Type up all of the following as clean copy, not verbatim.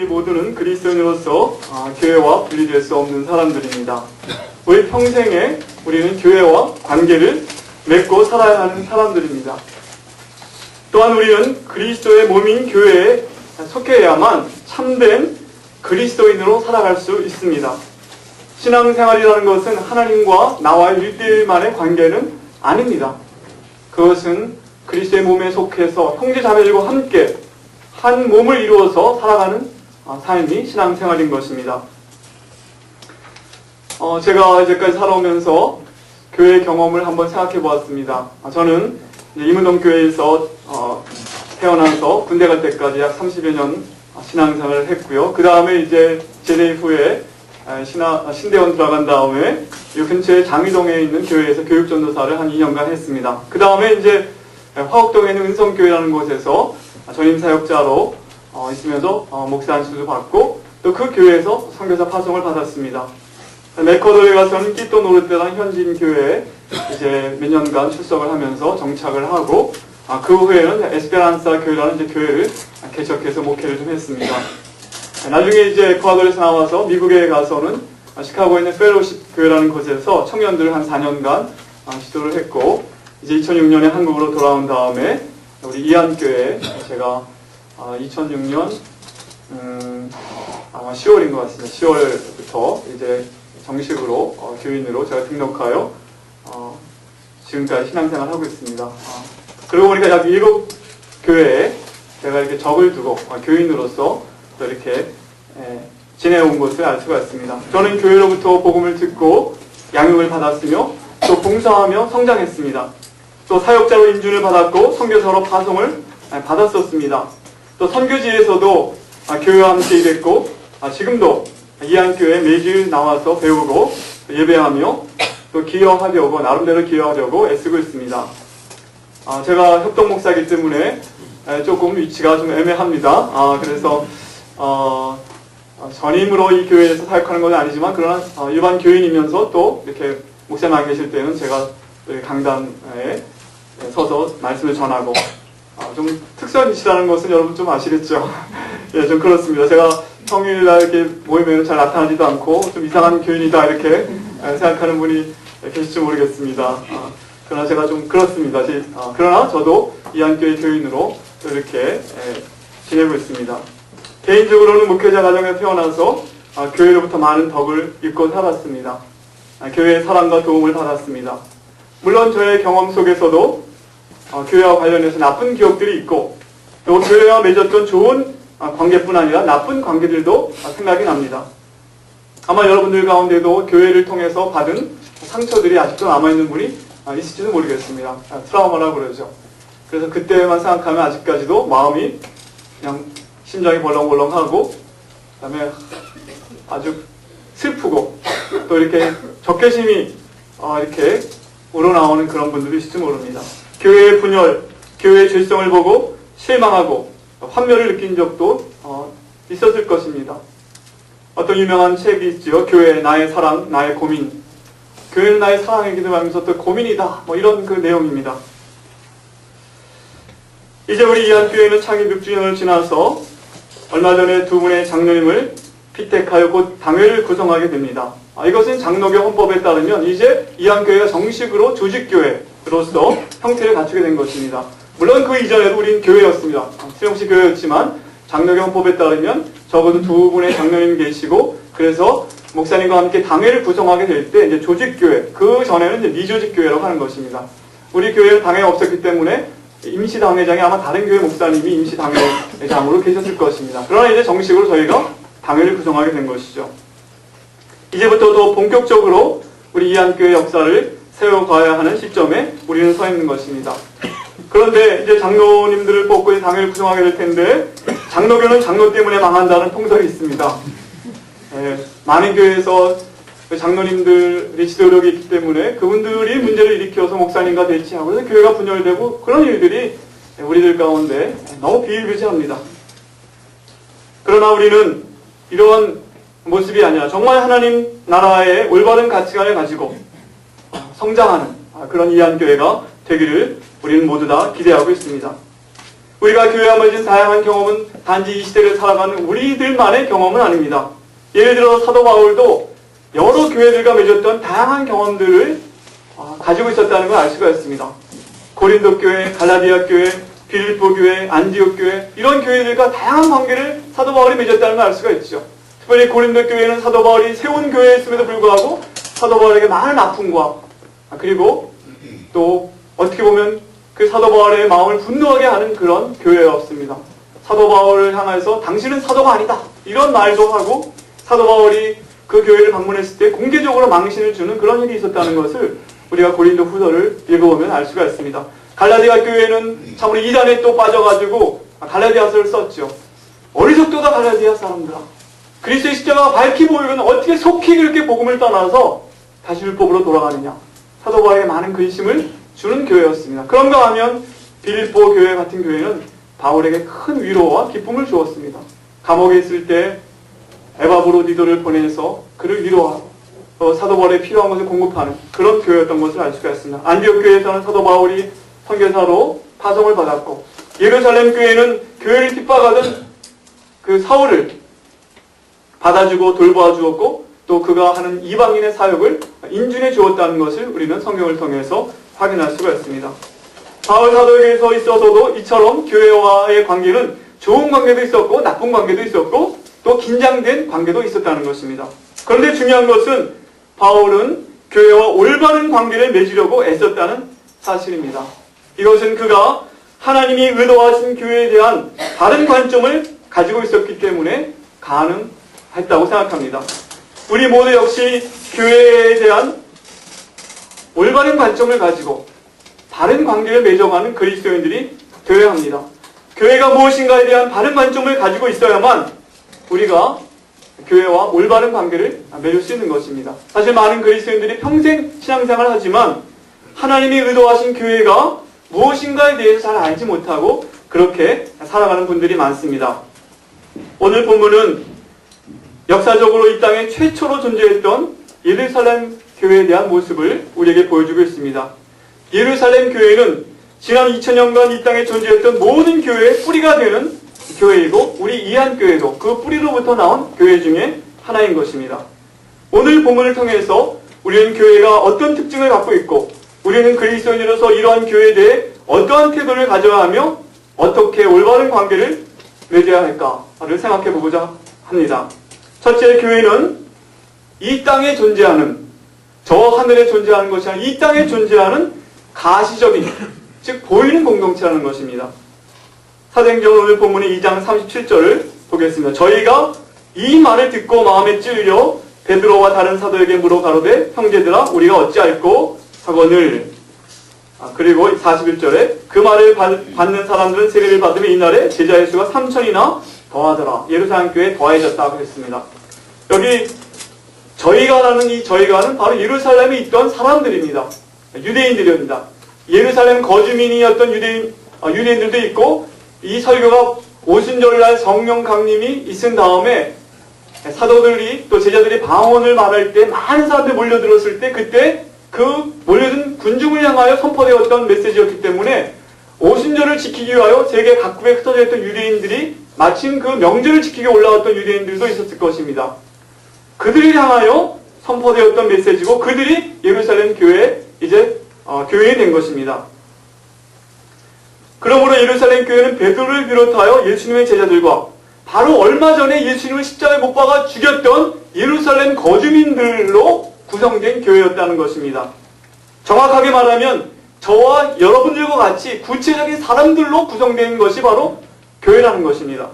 우리 모두는 그리스도인으로서 교회와 분리될 수 없는 사람들입니다. 우리 평생에 우리는 교회와 관계를 맺고 살아야 하는 사람들입니다. 또한 우리는 그리스도의 몸인 교회에 속해야만 참된 그리스도인으로 살아갈 수 있습니다. 신앙생활이라는 것은 하나님과 나와의 1대1만의 관계는 아닙니다. 그것은 그리스도의 몸에 속해서 형제자매들과 함께 한 몸을 이루어서 살아가는 삶이 신앙생활인 것입니다. 제가 이제까지 살아오면서 교회 경험을 한번 생각해 보았습니다. 저는 이문동 교회에서 태어나서 군대 갈 때까지 약 30여 년 신앙생활을 했고요. 그 다음에 이제 제대 후에 신대원 들어간 다음에 이 근처에 장위동에 있는 교회에서 교육전도사를 한 2년간 했습니다. 그 다음에 이제 화곡동에 있는 은성교회라는 곳에서 전임사역자로 있으면서 목사 안수도 받고 또 그 교회에서 선교사 파송을 받았습니다. 메커도에 가서는 끼또 노르테라는 현지인 교회에 이제 몇 년간 출석을 하면서 정착을 하고 그 후에는 에스페란사 교회라는 이제 교회를 개척해서 목회를 좀 했습니다. 나중에 이제 에콰도르에서 나와서 미국에 가서는 시카고에 있는 펠로십 교회라는 곳에서 청년들을 한 4년간 지도를 했고 이제 2006년에 한국으로 돌아온 다음에 우리 이안교회에 제가 2006년 아마 10월인 것 같습니다. 10월부터 이제 정식으로 교인으로 제가 등록하여 지금까지 신앙생활을 하고 있습니다. 그러고 보니까 약 7교회에 제가 이렇게 적을 두고 교인으로서 또 이렇게 지내온 것을 알 수가 있습니다. 저는 교회로부터 복음을 듣고 양육을 받았으며 또 봉사하며 성장했습니다. 또 사역자로 인준을 받았고 선교사로 파송을 받았었습니다. 또 선교지에서도 교회와 함께 일했고 지금도 이안교회에 매주 나와서 배우고 예배하며 또 기여하려고 나름대로 기여하려고 애쓰고 있습니다. 제가 협동목사이기 때문에 조금 위치가 좀 애매합니다. 그래서 전임으로 이 교회에서 사역하는 건 아니지만 그러나 일반 교인이면서 또 이렇게 목사님 안 계실 때는 제가 강단에 서서 말씀을 전하고 좀 특수한 위치라는 것은 여러분 좀 아시겠죠? 예, 좀 그렇습니다. 제가 평일날 이렇게 모임에는 잘 나타나지도 않고 좀 이상한 교인이다 이렇게 생각하는 분이 계실지 모르겠습니다. 그러나 제가 좀 그렇습니다. 그러나 저도 이안교회 교인으로 이렇게 지내고 있습니다. 개인적으로는 목회자 가정에 태어나서 교회로부터 많은 덕을 입고 살았습니다. 교회의 사랑과 도움을 받았습니다. 물론 저의 경험 속에서도 교회와 관련해서 나쁜 기억들이 있고 또 교회와 맺었던 좋은 관계뿐 아니라 나쁜 관계들도 생각이 납니다. 아마 여러분들 가운데도 교회를 통해서 받은 상처들이 아직도 남아있는 분이 있을지도 모르겠습니다. 트라우마라고 그러죠. 그래서 그때만 생각하면 아직까지도 마음이 그냥 심장이 벌렁벌렁하고 그 다음에 아주 슬프고 또 이렇게 적개심이 이렇게 우러나오는 그런 분들도 있을지 모릅니다. 교회의 분열, 교회의 죄성을 보고 실망하고 환멸을 느낀 적도 있었을 것입니다. 어떤 유명한 책이 있지요. 교회 나의 사랑, 나의 고민. 교회는 나의 사랑이기도 하면서 또 고민이다. 이런 그 내용입니다. 이제 우리 이안교회는 창립 6주년을 지나서 얼마 전에 두 분의 장로님을 피택하여 곧 당회를 구성하게 됩니다. 이것은 장로교 헌법에 따르면 이제 이안교회가 정식으로 조직교회로서 형태를 갖추게 된 것입니다. 물론 그 이전에도 우린 교회였습니다. 수용식 교회였지만 장로교 헌법에 따르면 적어도 두 분의 장로님 계시고 그래서 목사님과 함께 당회를 구성하게 될 때 이제 조직교회, 그 전에는 이제 미조직교회라고 하는 것입니다. 우리 교회는 당회가 없었기 때문에 임시당회장이 아마 다른 교회 목사님이 임시당회장으로 계셨을 것입니다. 그러나 이제 정식으로 저희가 당회를 구성하게 된 것이죠. 이제부터 더 본격적으로 우리 이안교회 역사를 세워가야 하는 시점에 우리는 서 있는 것입니다. 그런데 이제 장로님들을 뽑고 당회를 구성하게 될 텐데 장로교는 장로 때문에 망한다는 통설이 있습니다. 많은 교회에서 장로님들의 지도력이 있기 때문에 그분들이 문제를 일으켜서 목사님과 대치하고 그래서 교회가 분열되고 그런 일들이 우리들 가운데 너무 비일비재합니다. 그러나 우리는 이러한 모습이 아니라 정말 하나님 나라의 올바른 가치관을 가지고 성장하는 그런 이안교회가 되기를 우리는 모두 다 기대하고 있습니다. 우리가 교회와 맺은 다양한 경험은 단지 이 시대를 살아가는 우리들만의 경험은 아닙니다. 예를 들어 사도 바울도 여러 교회들과 맺었던 다양한 경험들을 가지고 있었다는 걸 알 수가 있습니다. 고린도 교회, 갈라디아 교회, 빌립보 교회, 안디옥 교회, 이런 교회들과 다양한 관계를 사도 바울이 맺었다는 걸 알 수가 있죠. 특별히 고린도 교회는 사도 바울이 세운 교회였음에도 불구하고 사도 바울에게 많은 아픔과 그리고 또 어떻게 보면 그 사도 바울의 마음을 분노하게 하는 그런 교회였습니다. 사도 바울을 향해서 당신은 사도가 아니다 이런 말도 하고 사도 바울이 그 교회를 방문했을 때 공개적으로 망신을 주는 그런 일이 있었다는 것을 우리가 고린도 후서를 읽어보면 알 수가 있습니다. 갈라디아 교회는 참으로 이단에 또 빠져가지고 갈라디아서를 썼죠. 어리석도다 갈라디아 사람들아. 그리스도의 십자가가 밝히 보이면 어떻게 속히 그렇게 복음을 떠나서 다시 율법으로 돌아가느냐. 사도 바울에게 많은 근심을 주는 교회였습니다. 그런가 하면 빌립보 교회 같은 교회는 바울에게 큰 위로와 기쁨을 주었습니다. 감옥에 있을 때 에바브로디도를 보내서 그를 위로하고 사도 바울에 필요한 것을 공급하는 그런 교회였던 것을 알 수가 있습니다. 안디옥 교회에서는 사도 바울이 선교사로 파송을 받았고 예루살렘 교회는 교회를 핍박하던 그 사울을 받아주고 돌보아 주었고 또 그가 하는 이방인의 사역을 인준해 주었다는 것을 우리는 성경을 통해서 확인할 수가 있습니다. 바울 사도에게서 있어서도 이처럼 교회와의 관계는 좋은 관계도 있었고 나쁜 관계도 있었고 또 긴장된 관계도 있었다는 것입니다. 그런데 중요한 것은 바울은 교회와 올바른 관계를 맺으려고 애썼다는 사실입니다. 이것은 그가 하나님이 의도하신 교회에 대한 다른 관점을 가지고 있었기 때문에 가능했다고 생각합니다. 우리 모두 역시 교회에 대한 올바른 관점을 가지고 바른 관계를 맺어가는 그리스도인들이 되어야 합니다. 교회가 무엇인가에 대한 바른 관점을 가지고 있어야만 우리가 교회와 올바른 관계를 맺을 수 있는 것입니다. 사실 많은 그리스도인들이 평생 신앙생활을 하지만 하나님이 의도하신 교회가 무엇인가에 대해서 잘 알지 못하고 그렇게 살아가는 분들이 많습니다. 오늘 본문은 역사적으로 이 땅에 최초로 존재했던 예루살렘 교회에 대한 모습을 우리에게 보여주고 있습니다. 예루살렘 교회는 지난 2000년간 이 땅에 존재했던 모든 교회의 뿌리가 되는 교회이고 우리 이한교회도 그 뿌리로부터 나온 교회 중에 하나인 것입니다. 오늘 본문을 통해서 우리는 교회가 어떤 특징을 갖고 있고 우리는 그리스도인으로서 이러한 교회에 대해 어떠한 태도를 가져야 하며 어떻게 올바른 관계를 맺어야 할까를 생각해 보고자 합니다. 첫째, 교회는 이 땅에 존재하는 저 하늘에 존재하는 것이 아니라 이 땅에 존재하는 가시적인 즉 보이는 공동체라는 것입니다. 사도행전 오늘 본문의 2장 37절을 보겠습니다. 저희가 이 말을 듣고 마음에 찔려 베드로와 다른 사도에게 물어 가로되 형제들아 우리가 어찌할꼬 하거늘. 그리고 41절에 그 말을 받는 사람들은 세례를 받으면 이날에 제자의 수가 3,000이나 더하더라. 예루살렘 교회에 더해졌다고 했습니다. 여기 저희가라는 이 저희가는 바로 예루살렘에 있던 사람들입니다. 유대인들입니다. 예루살렘 거주민이었던 유대인들도 있고 이 설교가 오순절날 성령 강림이 있은 다음에 사도들이 또 제자들이 방언을 말할 때 많은 사람들이 몰려들었을 때 그때 그 몰려든 군중을 향하여 선포되었던 메시지였기 때문에 오순절을 지키기 위하여 세계 각국에 흩어져 있던 유대인들이 마침 그 명절을 지키기 올라왔던 유대인들도 있었을 것입니다. 그들을 향하여 선포되었던 메시지고 그들이 예루살렘 교회에 이제 교인이 된 것입니다. 그러므로 예루살렘 교회는 베드로를 비롯하여 예수님의 제자들과 바로 얼마 전에 예수님을 십자가에 못 박아 죽였던 예루살렘 거주민들로 구성된 교회였다는 것입니다. 정확하게 말하면 저와 여러분들과 같이 구체적인 사람들로 구성된 것이 바로 교회라는 것입니다.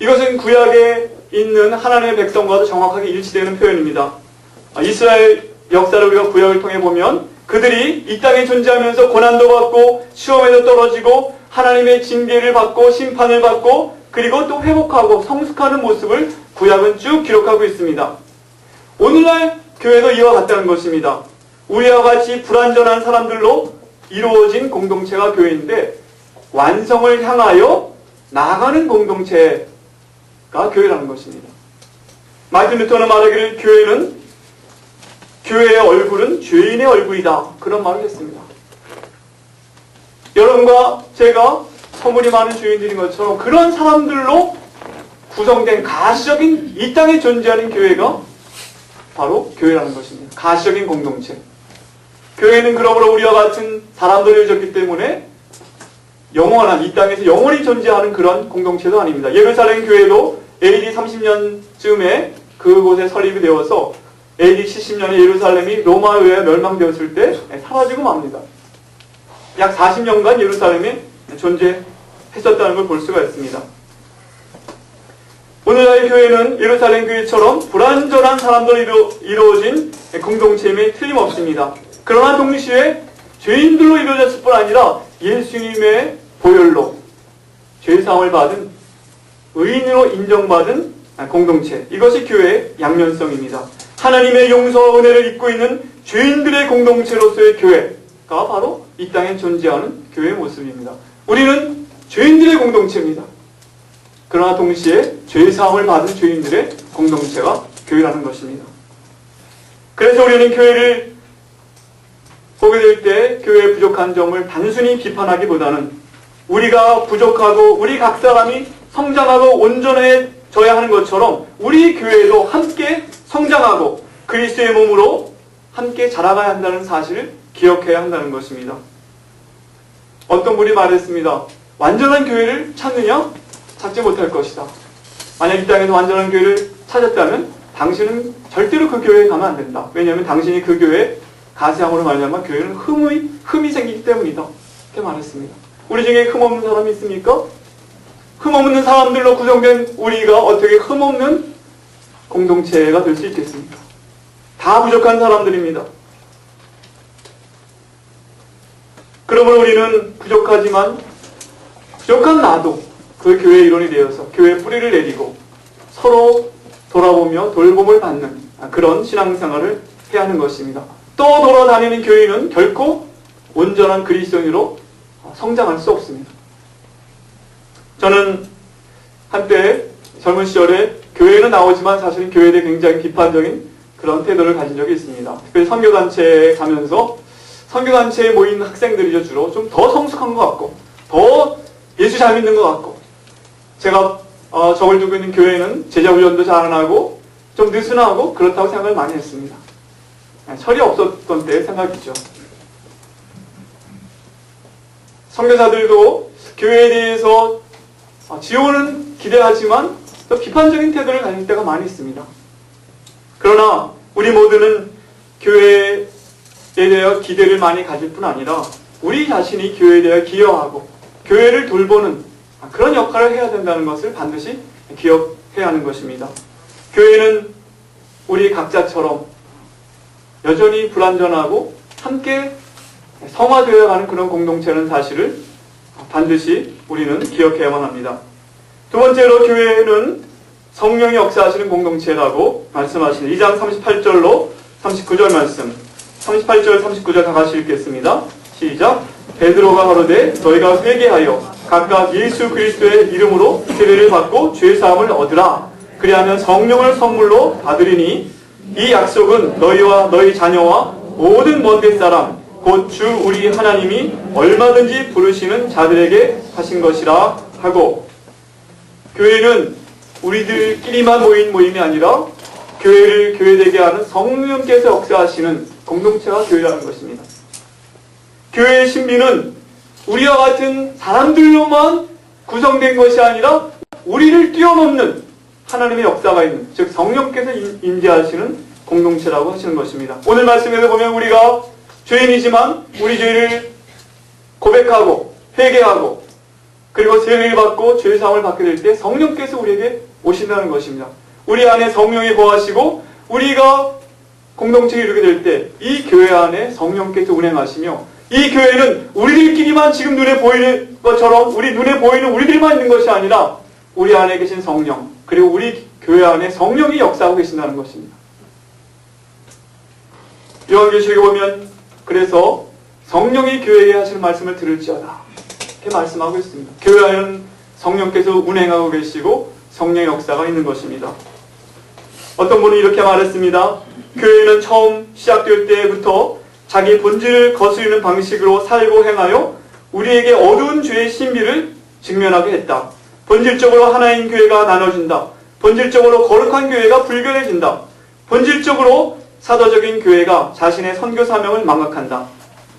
이것은 구약에 있는 하나님의 백성과도 정확하게 일치되는 표현입니다. 이스라엘 역사를 우리가 구약을 통해 보면 그들이 이 땅에 존재하면서 고난도 받고 시험에도 떨어지고 하나님의 징계를 받고 심판을 받고 그리고 또 회복하고 성숙하는 모습을 구약은 쭉 기록하고 있습니다. 오늘날 교회도 이와 같다는 것입니다. 우리와 같이 불완전한 사람들로 이루어진 공동체가 교회인데 완성을 향하여 나아가는 공동체가 교회라는 것입니다. 마틴 루터는 말하기를 교회의 얼굴은 죄인의 얼굴이다. 그런 말을 했습니다. 여러분과 제가 허물이 많은 죄인들인 것처럼 그런 사람들로 구성된 가시적인 이 땅에 존재하는 교회가 바로 교회라는 것입니다. 가시적인 공동체. 교회는 그러므로 우리와 같은 사람들을 졌기 때문에 영원한 이 땅에서 영원히 존재하는 그런 공동체도 아닙니다. 예루살렘 교회도 AD 30년쯤에 그곳에 설립이 되어서 AD 70년에 예루살렘이 로마에 의해 멸망되었을 때 사라지고 맙니다. 약 40년간 예루살렘이 존재했었다는 걸 볼 수가 있습니다. 오늘날의 교회는 예루살렘 교회처럼 불완전한 사람들로 이루어진 공동체임에 틀림없습니다. 그러나 동시에 죄인들로 이루어졌을 뿐 아니라 예수님의 보혈로 죄사함을 받은 의인으로 인정받은 공동체, 이것이 교회의 양면성입니다. 하나님의 용서와 은혜를 입고 있는 죄인들의 공동체로서의 교회가 바로 이 땅에 존재하는 교회의 모습입니다. 우리는 죄인들의 공동체입니다. 그러나 동시에 죄사함을 받은 죄인들의 공동체가 교회라는 것입니다. 그래서 우리는 교회를 보게 될 때 교회의 부족한 점을 단순히 비판하기보다는 우리가 부족하고 우리 각 사람이 성장하고 온전해져야 하는 것처럼 우리 교회도 함께 성장하고 그리스도의 몸으로 함께 자라가야 한다는 사실을 기억해야 한다는 것입니다. 어떤 분이 말했습니다. 완전한 교회를 찾느냐? 찾지 못할 것이다. 만약 이 땅에서 완전한 교회를 찾았다면 당신은 절대로 그 교회에 가면 안 된다. 왜냐하면 당신이 그 교회에 가세함으로 말미암아 교회는 흠이 생기기 때문이다. 이렇게 말했습니다. 우리 중에 흠 없는 사람이 있습니까? 흠 없는 사람들로 구성된 우리가 어떻게 흠 없는 공동체가 될 수 있겠습니까? 다 부족한 사람들입니다. 그러므로 우리는 부족하지만 부족한 나도 그 교회의 일원이 되어서 교회의 뿌리를 내리고 서로 돌아보며 돌봄을 받는 그런 신앙생활을 해야 하는 것입니다. 또 돌아다니는 교회는 결코 온전한 그리스도인으로 성장할 수 없습니다. 저는 한때 젊은 시절에 교회는 나오지만 사실은 교회에 대해 굉장히 비판적인 그런 태도를 가진 적이 있습니다. 특별히 선교단체에 가면서 선교단체에 모인 학생들이죠. 주로 좀 더 성숙한 것 같고 더 예수 잘 믿는 것 같고 제가 적을 두고 있는 교회는 제자훈련도 잘 안 하고 좀 느슨하고 그렇다고 생각을 많이 했습니다. 철이 없었던 때의 생각이죠. 선교사들도 교회에 대해서 지원은 기대하지만 또 비판적인 태도를 가질 때가 많이 있습니다. 그러나 우리 모두는 교회에 대하여 기대를 많이 가질 뿐 아니라 우리 자신이 교회에 대하여 기여하고 교회를 돌보는 그런 역할을 해야 된다는 것을 반드시 기억해야 하는 것입니다. 교회는 우리 각자처럼 여전히 불완전하고 함께 성화되어 가는 그런 공동체라는 사실을 반드시 우리는 기억해야만 합니다. 두 번째로 교회는 성령이 역사하시는 공동체라고 말씀하시는 2장 38절로 39절 말씀 38절 39절 다 같이 읽겠습니다. 시작. 베드로가 가로되 너희가 회개하여 각각 예수 그리스도의 이름으로 세례를 받고 죄사함을 얻으라. 그리하면 성령을 선물로 받으리니 이 약속은 너희와 너희 자녀와 모든 먼 사람 곧 주 우리 하나님이 얼마든지 부르시는 자들에게 하신 것이라 하고, 교회는 우리들끼리만 모인 모임이 아니라 교회를 교회되게 하는 성령께서 역사하시는 공동체가 교회라는 것입니다. 교회의 신비는 우리와 같은 사람들로만 구성된 것이 아니라 우리를 뛰어넘는 하나님의 역사가 있는, 즉 성령께서 임재하시는 공동체라고 하시는 것입니다. 오늘 말씀에서 보면 우리가 죄인이지만 우리 죄를 고백하고 회개하고 그리고 세례를 받고 죄사함을 받게 될 때 성령께서 우리에게 오신다는 것입니다. 우리 안에 성령이 거하시고 우리가 공동체를 이루게 될 때 이 교회 안에 성령께서 운행하시며, 이 교회는 우리들끼리만 지금 눈에 보이는 것처럼 우리 눈에 보이는 우리들만 있는 것이 아니라 우리 안에 계신 성령, 그리고 우리 교회 안에 성령이 역사하고 계신다는 것입니다. 요한계시록에 보면 그래서 성령이 교회에 하실 말씀을 들을지어다 이렇게 말씀하고 있습니다. 교회 안에는 성령께서 운행하고 계시고 성령의 역사가 있는 것입니다. 어떤 분은 이렇게 말했습니다. 교회는 처음 시작될 때부터 자기 본질을 거스르는 방식으로 살고 행하여 우리에게 어두운 죄의 신비를 직면하게 했다. 본질적으로 하나인 교회가 나눠진다. 본질적으로 거룩한 교회가 불결해진다. 본질적으로 사도적인 교회가 자신의 선교 사명을 망각한다.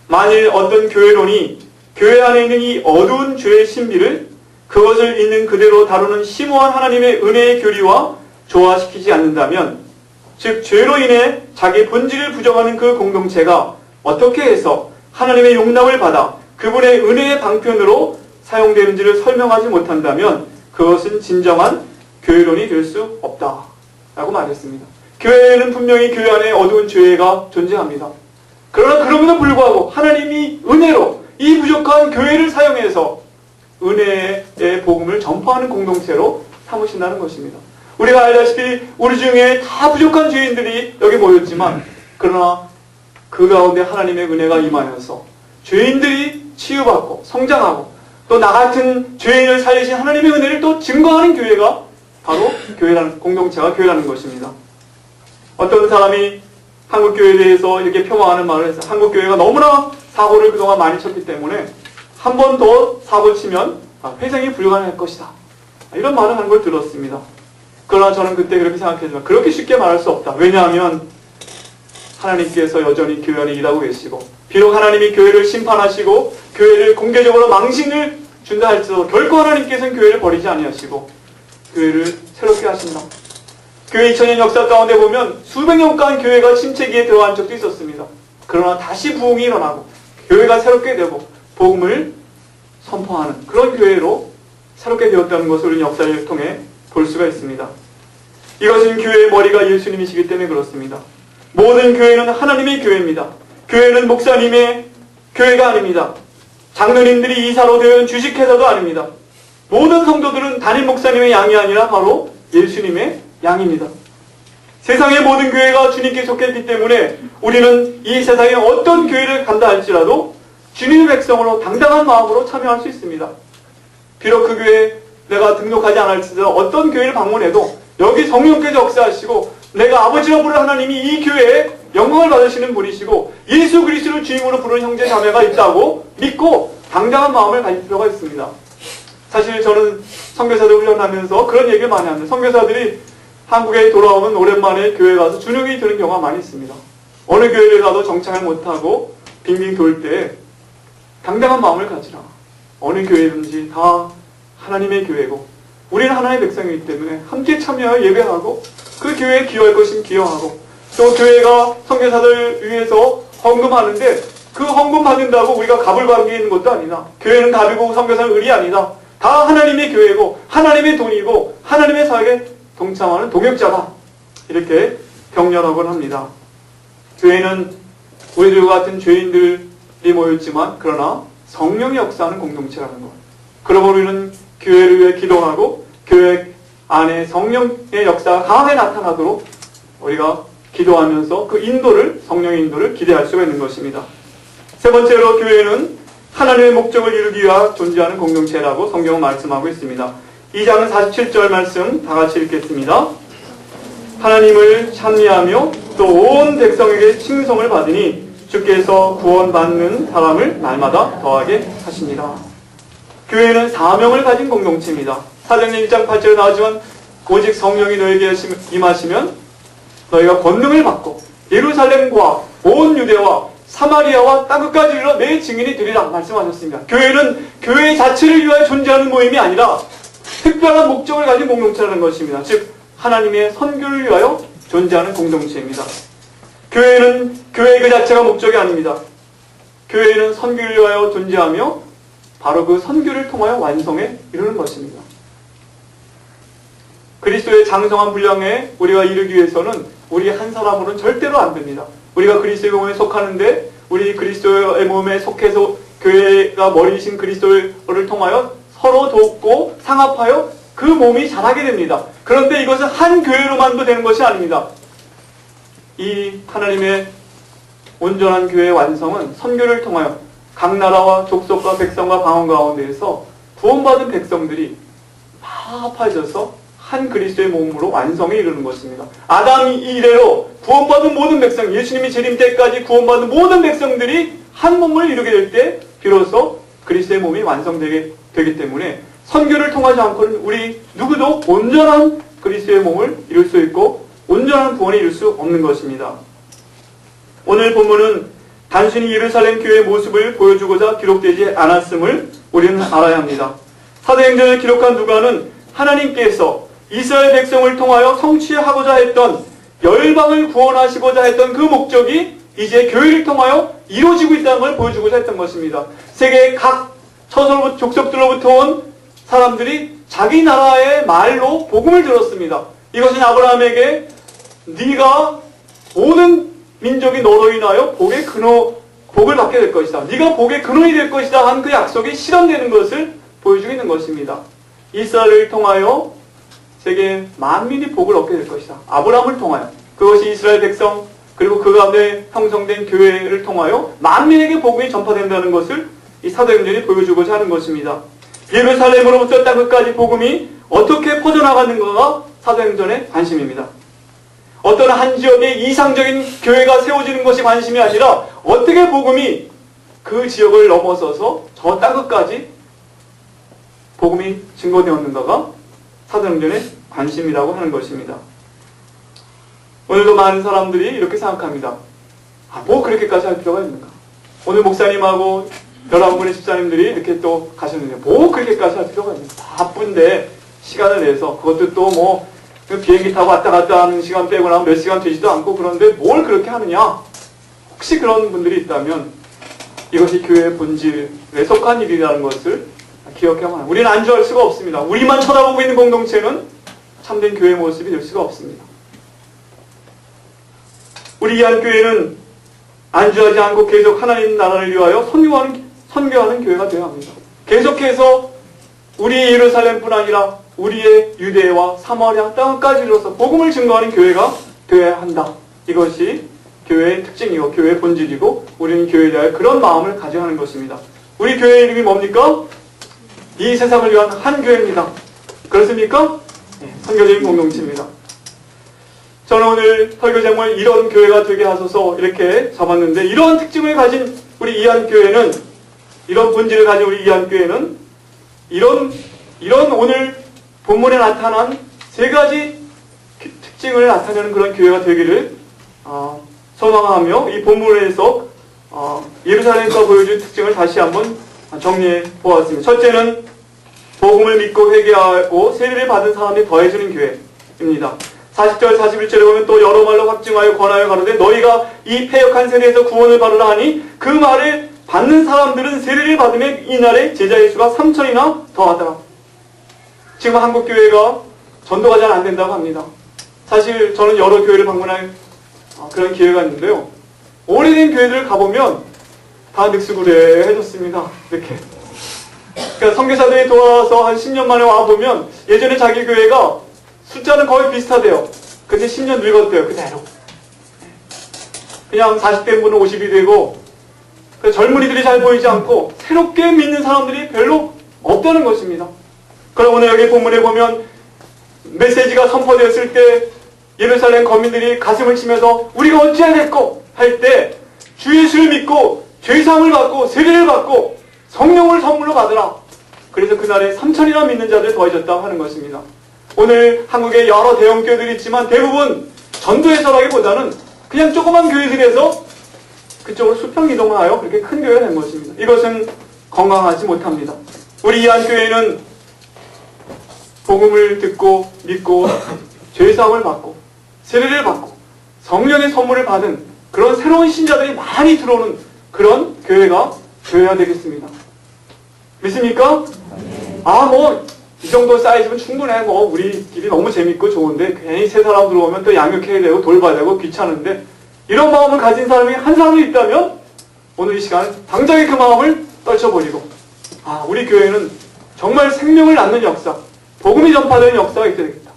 만일 어떤 교회론이 교회 안에 있는 이 어두운 죄의 신비를 그것을 있는 그대로 다루는 심오한 하나님의 은혜의 교리와 조화시키지 않는다면, 즉 죄로 인해 자기 본질을 부정하는 그 공동체가 어떻게 해서 하나님의 용납을 받아 그분의 은혜의 방편으로 사용되는지를 설명하지 못한다면 그것은 진정한 교회론이 될 수 없다 라고 말했습니다. 교회는 분명히 교회 안에 어두운 죄가 존재합니다. 그러나 그럼에도 불구하고 하나님이 은혜로 이 부족한 교회를 사용해서 은혜의 복음을 전파하는 공동체로 삼으신다는 것입니다. 우리가 알다시피 우리 중에 다 부족한 죄인들이 여기 모였지만, 그러나 그 가운데 하나님의 은혜가 임하여서 죄인들이 치유받고 성장하고 또 나 같은 죄인을 살리신 하나님의 은혜를 또 증거하는 교회가 바로 교회라는, 공동체가 교회라는 것입니다. 어떤 사람이 한국교회에 대해서 이렇게 폄하하는 말을 해서 한국교회가 너무나 사고를 그동안 많이 쳤기 때문에 한 번 더 사고 치면 회생이 불가능할 것이다, 이런 말을 하는 걸 들었습니다. 그러나 저는 그때 그렇게 생각했지만 그렇게 쉽게 말할 수 없다. 왜냐하면 하나님께서 여전히 교회 안에 일하고 계시고, 비록 하나님이 교회를 심판하시고 교회를 공개적으로 망신을 준다 할지라도 결코 하나님께서는 교회를 버리지 아니하시고 교회를 새롭게 하신다. 교회 2000년 역사 가운데 보면 수백 년간 교회가 침체기에 들어간 적도 있었습니다. 그러나 다시 부흥이 일어나고 교회가 새롭게 되고 복음을 선포하는 그런 교회로 새롭게 되었다는 것을 우리는 역사를 통해 볼 수가 있습니다. 이것은 교회의 머리가 예수님이시기 때문에 그렇습니다. 모든 교회는 하나님의 교회입니다. 교회는 목사님의 교회가 아닙니다. 장로님들이 이사로 되어 주식회사도 아닙니다. 모든 성도들은 담임 목사님의 양이 아니라 바로 예수님의 양입니다. 세상의 모든 교회가 주님께 속했기 때문에 우리는 이 세상에 어떤 교회를 간다 할지라도 주님의 백성으로 당당한 마음으로 참여할 수 있습니다. 비록 그 교회에 내가 등록하지 않을지라도 어떤 교회를 방문해도 여기 성령께서 역사하시고 내가 아버지로 부르는 하나님이 이 교회에 영광을 받으시는 분이시고 예수 그리스도를 주님으로 부르는 형제 자매가 있다고 믿고 당당한 마음을 가질 필요가 있습니다. 사실 저는 선교사들 훈련하면서 그런 얘기를 많이 합니다. 선교사들이 한국에 돌아오면 오랜만에 교회 가서 주눅이 드는 경우가 많이 있습니다. 어느 교회를 가도 정착을 못하고 빙빙 돌 때 당당한 마음을 가지라. 어느 교회든지 다 하나님의 교회고 우리는 하나님의 백성이기 때문에 함께 참여하여 예배하고 그 교회에 기여할 것이면 기여하고, 또 교회가 선교사들 위해서 헌금하는데 그 헌금 받는다고 우리가 갑을 받는 것도 아니다. 교회는 갑이고 선교사는 을이 아니다. 다 하나님의 교회고 하나님의 돈이고 하나님의 사역에 동참하는 동역자다. 이렇게 격려하곤 합니다. 교회는 우리들과 같은 죄인들이 모였지만 그러나 성령이 역사하는 공동체라는 것. 그러므로 우리는 교회를 위해 기도하고 교회 안에 성령의 역사가 강하게 나타나도록 우리가 기도하면서 그 인도를, 성령의 인도를 기대할 수가 있는 것입니다. 세 번째로 교회는 하나님의 목적을 이루기 위해 존재하는 공동체라고 성경은 말씀하고 있습니다. 2장 47절 말씀 다 같이 읽겠습니다. 하나님을 찬미하며 또 온 백성에게 칭송을 받으니 주께서 구원받는 사람을 날마다 더하게 하십니다. 교회는 사명을 가진 공동체입니다. 사도행전 1장 8절에 나오지만 오직 성령이 너에게 임하시면 너희가 권능을 받고 예루살렘과 온 유대와 사마리아와 땅끝까지 이르러 내 증인이 되리라 말씀하셨습니다. 교회는 교회 자체를 위하여 존재하는 모임이 아니라 특별한 목적을 가진 공동체라는 것입니다. 즉 하나님의 선교를 위하여 존재하는 공동체입니다. 교회는 교회 그 자체가 목적이 아닙니다. 교회는 선교를 위하여 존재하며 바로 그 선교를 통하여 완성에 이르는 것입니다. 그리스도의 장성한 분량에 우리가 이르기 위해서는 우리 한 사람으로는 절대로 안 됩니다. 우리가 그리스도의 몸에 속하는데 우리 그리스도의 몸에 속해서 교회가 머리이신 그리스도를 통하여 서로 돕고 상합하여 그 몸이 자라게 됩니다. 그런데 이것은 한 교회로만도 되는 것이 아닙니다. 이 하나님의 온전한 교회의 완성은 선교를 통하여 각 나라와 족속과 백성과 방언 가운데에서 구원받은 백성들이 다 합해져서 한 그리스도의 몸으로 완성에 이르는 것입니다. 아담 이래로 구원받은 모든 백성, 예수님이 재림 때까지 구원받은 모든 백성들이 한 몸을 이루게 될 때 비로소 그리스도의 몸이 완성되게 되기 때문에 선교를 통하지 않고는 우리 누구도 온전한 그리스도의 몸을 이룰 수 있고 온전한 구원을 이룰 수 없는 것입니다. 오늘 본문은 단순히 예루살렘 교회의 모습을 보여주고자 기록되지 않았음을 우리는 알아야 합니다. 사도행전을 기록한 누가는 하나님께서 이스라엘 백성을 통하여 성취하고자 했던 열방을 구원하시고자 했던 그 목적이 이제 교회를 통하여 이루어지고 있다는 걸 보여주고자 했던 것입니다. 세계의 각 처소 족속들로부터 온 사람들이 자기 나라의 말로 복음을 들었습니다. 이것은 아브라함에게 네가 모든 민족이 너로 인하여 복을 받게 될 것이다. 네가 복의 근원이 될 것이다 한 그 약속이 실현되는 것을 보여주고 있는 것입니다. 이스라엘을 통하여 세계 만민이 복을 얻게 될 것이다. 아브라함을 통하여 그것이 이스라엘 백성 그리고 그 가운데 형성된 교회를 통하여 만민에게 복음이 전파된다는 것을 이 사도행전이 보여주고자 하는 것입니다. 예루살렘으로부터 땅끝까지 복음이 어떻게 퍼져나가는가가 사도행전의 관심입니다. 어떤 한 지역에 이상적인 교회가 세워지는 것이 관심이 아니라 어떻게 복음이 그 지역을 넘어서서 저 땅끝까지 복음이 증거되었는가가 사도행전의 관심이라고 하는 것입니다. 오늘도 많은 사람들이 이렇게 생각합니다. 뭐 그렇게까지 할 필요가 있는가? 오늘 목사님하고 11분의 집사님들이 이렇게 또 가셨는데 뭐 그렇게까지 할 필요가 있는가? 바쁜데 시간을 내서 그것도 또 뭐 비행기 타고 왔다 갔다 하는 시간 빼고 나면 몇 시간 되지도 않고 그런데 뭘 그렇게 하느냐? 혹시 그런 분들이 있다면 이것이 교회의 본질에 속한 일이라는 것을 기억해야만 합니다. 우리는 안주할 수가 없습니다. 우리만 쳐다보고 있는 공동체는 참된 교회의 모습이 될 수가 없습니다. 우리 이한교회는 안주하지 않고 계속 하나님 나라를 위하여 선교하는 교회가 되어야 합니다. 계속해서 우리의 예루살렘뿐 아니라 우리의 유대와 사마리아 땅까지 이르러서 복음을 증거하는 교회가 되어야 한다. 이것이 교회의 특징이고 교회의 본질이고 우리는 교회에 대하여 그런 마음을 가져야 하는 것입니다. 우리 교회 이름이 뭡니까? 이 세상을 위한 한 교회입니다. 그렇습니까? 네, 선교적인 공동체입니다. 저는 오늘 설교 제목을 이런 교회가 되게 하소서 이렇게 잡았는데 이런 특징을 가진 우리 이한교회는 이런 본질을 가진 우리 이한교회는 이런 오늘 본문에 나타난 세 가지 특징을 나타내는 그런 교회가 되기를 소망하며 이 본문에서 예루살렘과 보여준 특징을 다시 한번 정리해 보았습니다. 첫째는 복음을 믿고 회개하고 세례를 받은 사람이 더해지는 교회입니다. 40절 41절에 보면 또 여러 말로 확증하여 권하여 가로되 너희가 이 패역한 세례에서 구원을 받으라 하니 그 말을 받는 사람들은 세례를 받으면 이날에 제자의 수가 3,000이나 더하더라. 지금 한국 교회가 전도가 잘 안 된다고 합니다. 사실 저는 여러 교회를 방문할 그런 기회가 있는데요. 오래된 교회들을 가보면 다 늑수구레해졌습니다. 이렇게. 그러니까 선교사들이 돌아와서 한 10년 만에 와보면 예전에 자기 교회가 숫자는 거의 비슷하대요. 근데 10년 늙었대요. 그대로. 그냥 40대 분은 50이 되고 젊은이들이 잘 보이지 않고 새롭게 믿는 사람들이 별로 없다는 것입니다. 그럼 오늘 여기 본문에 보면 메시지가 선포되었을 때 예루살렘 거민들이 가슴을 치면서 우리가 어찌해야 될까 할 때 주 예수를 믿고 죄사함을 받고 세례를 받고 성령을 선물로 받으라. 그래서 그날에 3,000이나 믿는 자들이 더해졌다고 하는 것입니다. 오늘 한국에 여러 대형 교회들이 있지만 대부분 전도해서라기보다는 그냥 조그만 교회들에서 그쪽으로 수평 이동하여 그렇게 큰 교회가 된 것입니다. 이것은 건강하지 못합니다. 우리 이한교회는 복음을 듣고 믿고 죄사함을 받고 세례를 받고 성령의 선물을 받은 그런 새로운 신자들이 많이 들어오는 그런 교회가 되어야 되겠습니다. 믿습니까? 이 정도 사이즈면 충분해. 우리끼리 너무 재밌고 좋은데 괜히 새 사람 들어오면 또 양육해야 되고 돌봐야 되고 귀찮은데 이런 마음을 가진 사람이 한 사람이 있다면 오늘 이 시간 당장에 그 마음을 떨쳐버리고 우리 교회는 정말 생명을 낳는 역사, 복음이 전파되는 역사가 있어야 되겠다.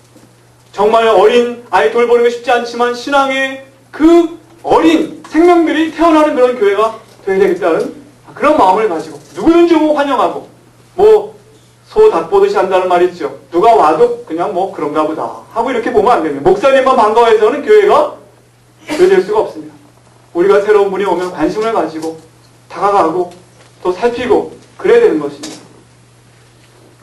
정말 어린 아이 돌보는 게 쉽지 않지만 신앙의 그 어린 생명들이 태어나는 그런 교회가 되어야 되겠다는 그런 마음을 가지고 누구든지 환영하고 소 닭 보듯이 한다는 말이 있죠. 누가 와도 그냥 그런가 보다 하고 이렇게 보면 안 됩니다. 목사님만 반가워해서는 교회가 될 수가 없습니다. 우리가 새로운 분이 오면 관심을 가지고 다가가고 또 살피고 그래야 되는 것입니다.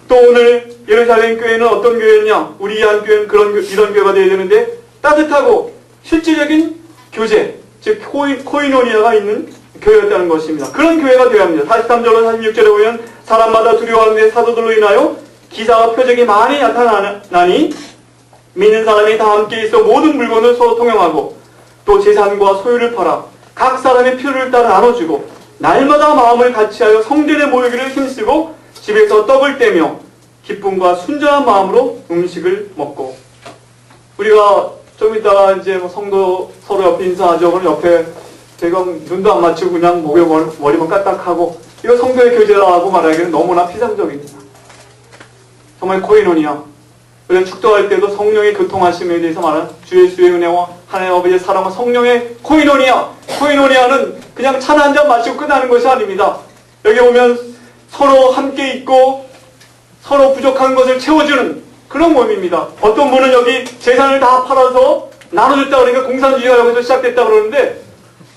또 오늘 예루살렘 교회는 어떤 교회냐? 우리 이안 교회는 이런 교회가 되어야 되는데 따뜻하고 실질적인 교제, 즉 코이노니아가 있는 교회였다는 것입니다. 그런 교회가 되어야 합니다. 43절로 46절에 보면 사람마다 두려워하는데 사도들로 인하여 기사와 표적이 많이 나타나니 믿는 사람이 다 함께 있어 모든 물건을 서로 통용하고 또 재산과 소유를 팔아 각 사람의 필요를 따라 나눠주고 날마다 마음을 같이하여 성전에 모이기를 힘쓰고 집에서 떡을 떼며 기쁨과 순전한 마음으로 음식을 먹고. 우리가 좀 이따가 이제 뭐 성도 서로 옆에 인사하죠. 그럼 옆에 제가 눈도 안 맞추고 그냥 목에 머리만 까딱하고 이거 성도의 교제라고 말하기는 너무나 피상적입니다. 정말 코이노니아. 우리가 축도할 때도 성령의 교통하심에 대해서 말하는 주 예수의 은혜와 하나님 아버지의 사랑과 성령의 코이노니아. 코이노니아는 그냥 차나 한 잔 마시고 끝나는 것이 아닙니다. 여기 보면 서로 함께 있고 서로 부족한 것을 채워주는 그런 모임입니다. 어떤 분은 여기 재산을 다 팔아서 나눠줬다 그러니까 공산주의가 여기서 시작됐다 그러는데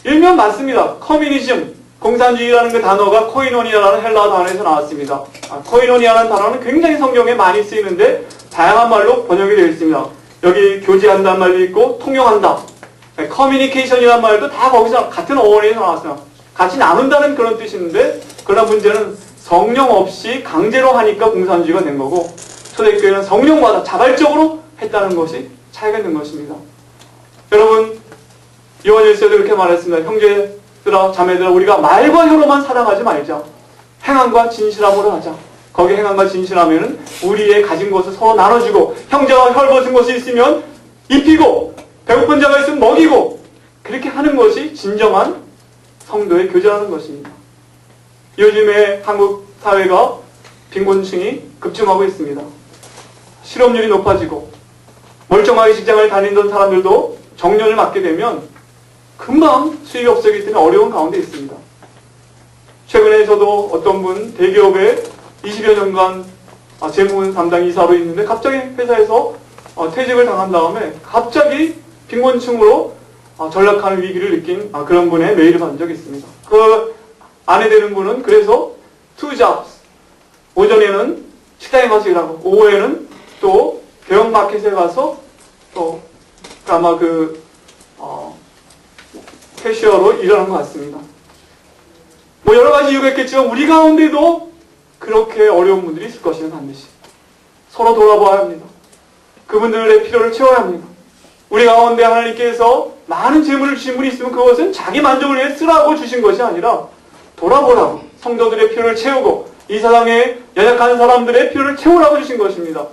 일면 맞습니다. 커뮤니즘, 공산주의라는 그 단어가 코이노니아라는 헬라어 단어에서 나왔습니다. 코이노니아라는 단어는 굉장히 성경에 많이 쓰이는데 다양한 말로 번역이 되어 있습니다. 여기 교제한다는 말도 있고 통용한다. 커뮤니케이션이라는 말도 다 거기서 같은 어원에서 나왔어요. 같이 나눈다는 그런 뜻이 있는데 그러나 문제는 성령 없이 강제로 하니까 공산주의가 된 거고 초대교회는 성령마다 자발적으로 했다는 것이 차이가 있는 것입니다. 여러분 요한 1서에도 이렇게 말했습니다. 형제들아 자매들아 우리가 말과 혀로만 사랑하지 말자. 행함과 진실함으로 하자. 거기에 행함과 진실함에는 우리의 가진 것을 서로 나눠주고 형제가 헐벗은 것이 있으면 입히고 배고픈 자가 있으면 먹이고 그렇게 하는 것이 진정한 성도의 교제라는 것입니다. 요즘에 한국 사회가 빈곤층이 급증하고 있습니다. 실업률이 높아지고 멀쩡하게 직장을 다니던 사람들도 정년을 맞게 되면 금방 수입이 없어지기 때문에 어려운 가운데 있습니다. 최근에 저도 어떤 분 대기업에 20여 년간 재무 담당 이사로 있는데 갑자기 회사에서 퇴직을 당한 다음에 갑자기 빈곤층으로 전락하는 위기를 느낀 그런 분의 메일을 받은 적이 있습니다. 그 아내 되는 분은 그래서 2 jobs 오전에는 식당에 가서 일하고 오후에는 또 대형마켓에 가서 또 아마 캐시어로 일하는 것 같습니다. 뭐 여러 가지 이유가 있겠지만 우리 가운데도 그렇게 어려운 분들이 있을 것이는 반드시 서로 돌아봐야 합니다. 그분들의 필요를 채워야 합니다. 우리 가운데 하나님께서 많은 재물을 주신 분이 있으면 그것은 자기 만족을 위해 쓰라고 주신 것이 아니라 돌아보라고 성도들의 필요를 채우고 이 세상에 연약한 사람들의 필요를 채우라고 주신 것입니다.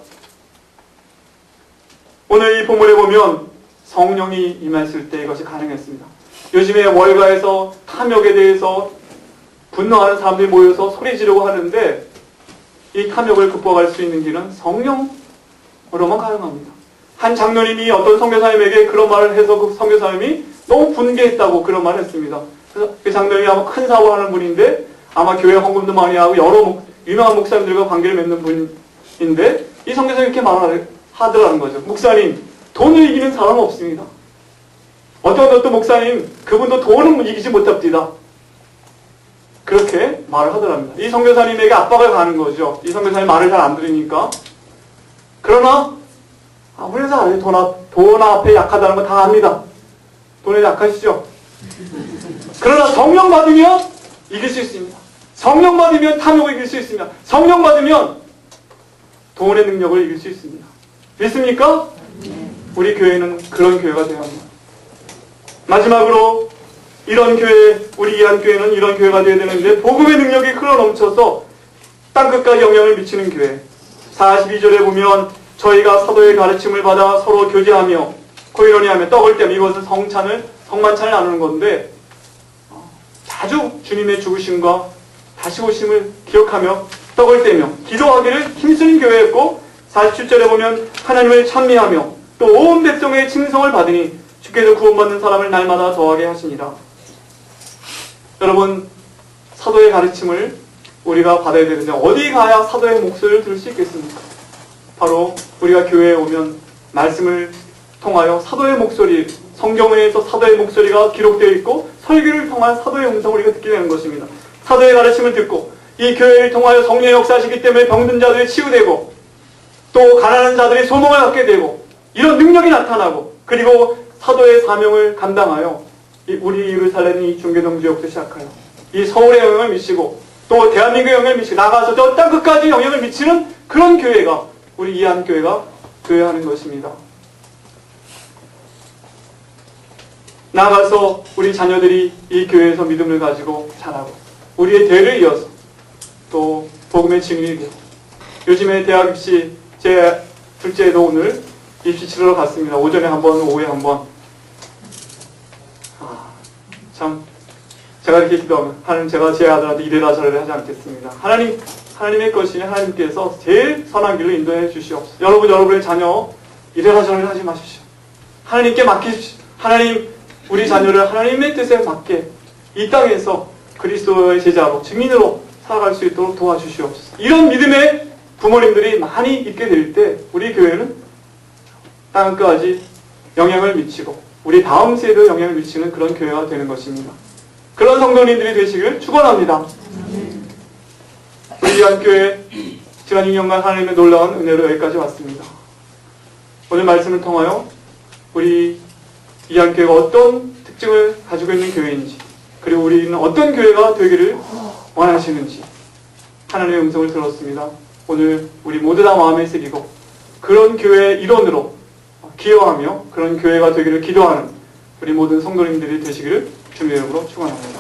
오늘 이 본문에 보면 성령이 임했을 때 이것이 가능했습니다. 요즘에 월가에서 탐욕에 대해서 분노하는 사람들이 모여서 소리 지르고 하는데 이 탐욕을 극복할 수 있는 길은 성령으로만 가능합니다. 한 장로님이 어떤 선교사님에게 그런 말을 해서 그 선교사님이 너무 분개했다고 그런 말을 했습니다. 그래서 그 장로님이 아마 큰 사고를 하는 분인데 아마 교회 헌금도 많이 하고 여러 유명한 목사님들과 관계를 맺는 분인데 이 선교사님이 이렇게 말을 하더라는 거죠. 목사님, 돈을 이기는 사람은 없습니다. 어떤 목사님, 그분도 돈은 이기지 못합니다. 그렇게 말을 하더랍니다. 이 선교사님에게 압박을 가는 거죠. 이 선교사님 말을 잘 안 들으니까. 그러나 우리 회사 안에 돈 앞에 약하다는 거 다 압니다. 돈에 약하시죠? 그러나 성령 받으면 이길 수 있습니다. 성령 받으면 탐욕을 이길 수 있습니다. 성령 받으면 돈의 능력을 이길 수 있습니다. 믿습니까? 우리 교회는 그런 교회가 되어야 합니다. 마지막으로 이런 교회, 우리 이안 교회는 이런 교회가 되어야 되는데 복음의 능력이 흘러넘쳐서 땅끝까지 영향을 미치는 교회. 42절에 보면 저희가 사도의 가르침을 받아 서로 교제하며 코이노니하며 떡을 떼며 이것은 성만찬을 나누는 건데 자주 주님의 죽으심과 다시 오심을 기억하며 떡을 떼며 기도하기를 힘쓰는 교회였고 47절에 보면 하나님을 찬미하며 또 온 백성의 칭송을 받으니 주께서 구원받는 사람을 날마다 더하게 하시니라. 여러분 사도의 가르침을 우리가 받아야 되는데 어디 가야 사도의 목소리를 들을 수 있겠습니까? 바로 우리가 교회에 오면 말씀을 통하여 사도의 목소리, 성경에서 사도의 목소리가 기록되어 있고 설교를 통한 사도의 음성을 우리가 듣게 되는 것입니다. 사도의 가르침을 듣고 이 교회를 통하여 성령의 역사하시기 때문에 병든 자들이 치유되고 또 가난한 자들이 소망을 갖게 되고 이런 능력이 나타나고 그리고 사도의 사명을 감당하여 우리 예루살렘이 중계동 지역부터 시작하여 이 서울에 영향을 미치고 또 대한민국에 영향을 미치고 나가서 저 땅 끝까지 영향을 미치는 그런 교회가 우리 이한교회가 교회하는 것입니다. 나아가서 우리 자녀들이 이 교회에서 믿음을 가지고 자라고 우리의 대를 이어서 또 복음의 증인이 되고 요즘에 대학 입시 제 둘째도 오늘 입시 치러러 갔습니다. 오전에 한 번, 오후에 한 번. 참 제가 이렇게 기도하면 하나님 제가 제 아들한테 이래라 저래라 하지 않겠습니다. 하나님의 것이니 하나님께서 제일 선한 길로 인도해 주시옵소서. 여러분의 자녀 이래라 저래라 하지 마십시오. 하나님께 맡기십시오. 하나님 우리 자녀를 하나님의 뜻에 맞게 이 땅에서 그리스도의 제자로 증인으로 살아갈 수 있도록 도와주시옵소서. 이런 믿음의 부모님들이 많이 있게 될 때 우리 교회는 땅끝까지 영향을 미치고 우리 다음 세대에 영향을 미치는 그런 교회가 되는 것입니다. 그런 성도님들이 되시길 축원합니다. 우리 이한교회 지난 6년간 하나님의 놀라운 은혜로 여기까지 왔습니다. 오늘 말씀을 통하여 우리 이한교회가 어떤 특징을 가지고 있는 교회인지 그리고 우리는 어떤 교회가 되기를 원하시는지 하나님의 음성을 들었습니다. 오늘 우리 모두 다 마음에 새기고 그런 교회의 일원으로 기여하며 그런 교회가 되기를 기도하는 우리 모든 성도님들이 되시기를 주님의 이름으로 축원합니다.